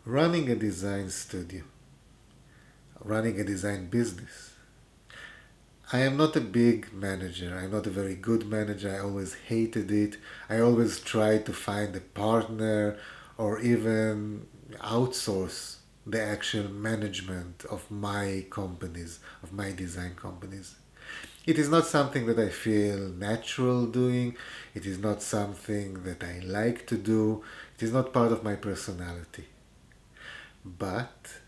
Running a design studio, running a design business. I am not a big manager. I'm not a very good manager. I always hated it. I always tried to find a partner or even outsource the actual management of my companies, of my design companies. It is not something that I feel natural doing. It is not something that I like to do. It is not part of my personality. But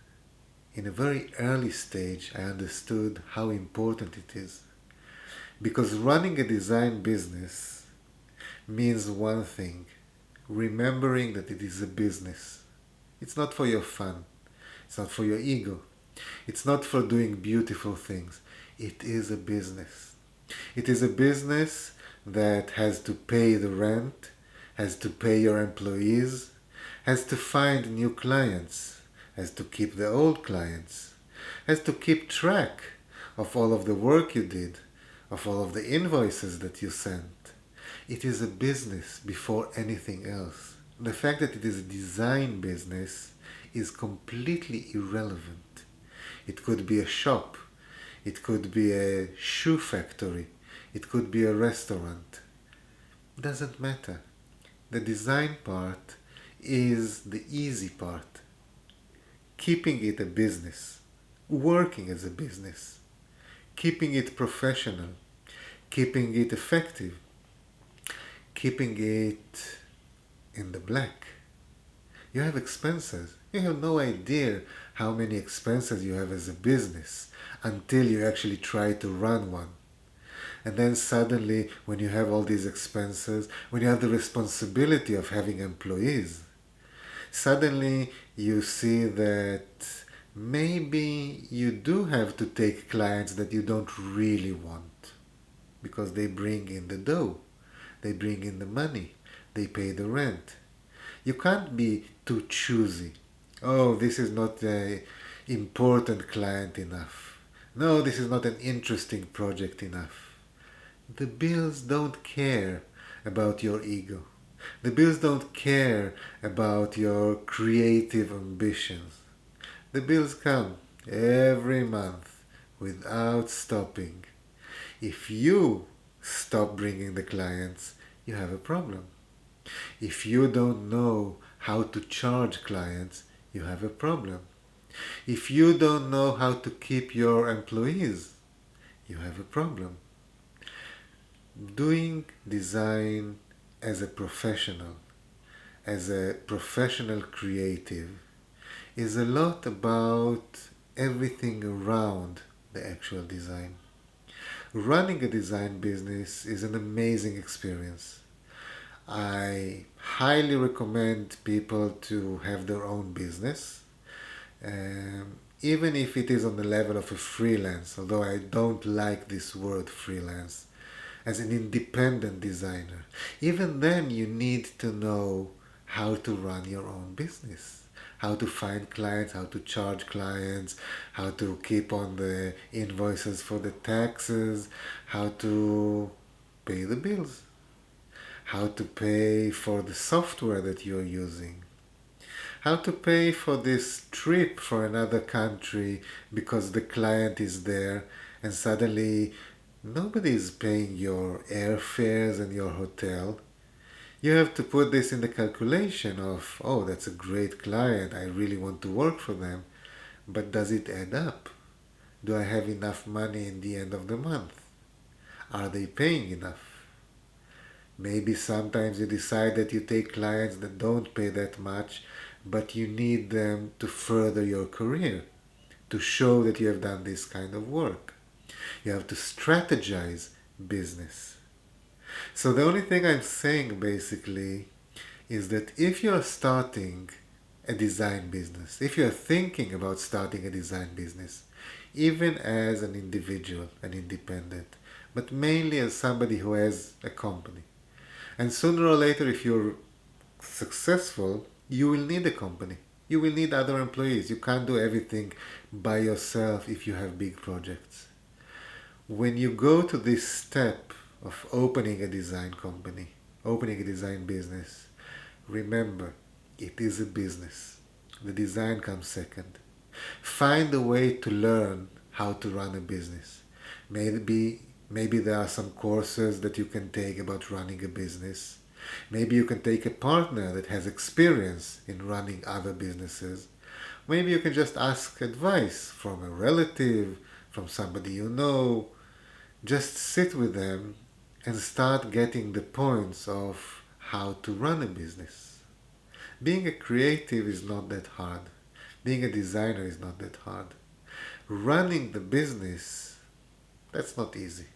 in a very early stage, I understood how important it is. Because running a design business means one thing, remembering that it is a business. It's not for your fun, it's not for your ego, it's not for doing beautiful things. It is a business. It is a business that has to pay the rent, has to pay your employees, has to find new clients, has to keep the old clients, has to keep track of all of the work you did, of all of the invoices that you sent. It is a business before anything else. The fact that it is a design business is completely irrelevant. It could be a shop, it could be a shoe factory, it could be a restaurant. Doesn't matter. The design part is the easy part. Keeping it a business, working as a business, keeping it professional, keeping it effective, keeping it in the black. You have expenses. You have no idea how many expenses you have as a business until you actually try to run one. And then suddenly, when you have all these expenses, when you have the responsibility of having employees, suddenly you see that maybe you do have to take clients that you don't really want because they bring in the dough, they bring in the money, they pay the rent. You can't be too choosy. Oh, this is not a important client enough. No, this is not an interesting project enough. The bills don't care about your ego. The bills don't care about your creative ambitions. The bills come every month without stopping. If you stop bringing the clients, you have a problem. If you don't know how to charge clients, you have a problem. If you don't know how to keep your employees, you have a problem. Doing design as a professional creative, is a lot about everything around the actual design. Running a design business is an amazing experience. I highly recommend people to have their own business, even if it is on the level of a freelance, although I don't like this word freelance, as an independent designer. Even then, you need to know how to run your own business, how to find clients, how to charge clients, how to keep on the invoices for the taxes, how to pay the bills, how to pay for the software that you're using, how to pay for this trip for another country because the client is there and suddenly nobody is paying your airfares and your hotel. You have to put this in the calculation of, oh, that's a great client. I really want to work for them. But does it add up? Do I have enough money in the end of the month? Are they paying enough? Maybe sometimes you decide that you take clients that don't pay that much, but you need them to further your career, to show that you have done this kind of work. You have to strategize business. So the only thing I'm saying basically is that if you're starting a design business, if you're thinking about starting a design business, even as an individual, an independent, but mainly as somebody who has a company, and sooner or later, if you're successful, you will need a company. You will need other employees. You can't do everything by yourself if you have big projects. When you go to this step of opening a design company, opening a design business, remember, it is a business. The design comes second. Find a way to learn how to run a business. Maybe there are some courses that you can take about running a business. Maybe you can take a partner that has experience in running other businesses. Maybe you can just ask advice from a relative, from somebody you know. Just sit with them and start getting the points of how to run a business. Being a creative is not that hard. Being a designer is not that hard. Running the business, that's not easy.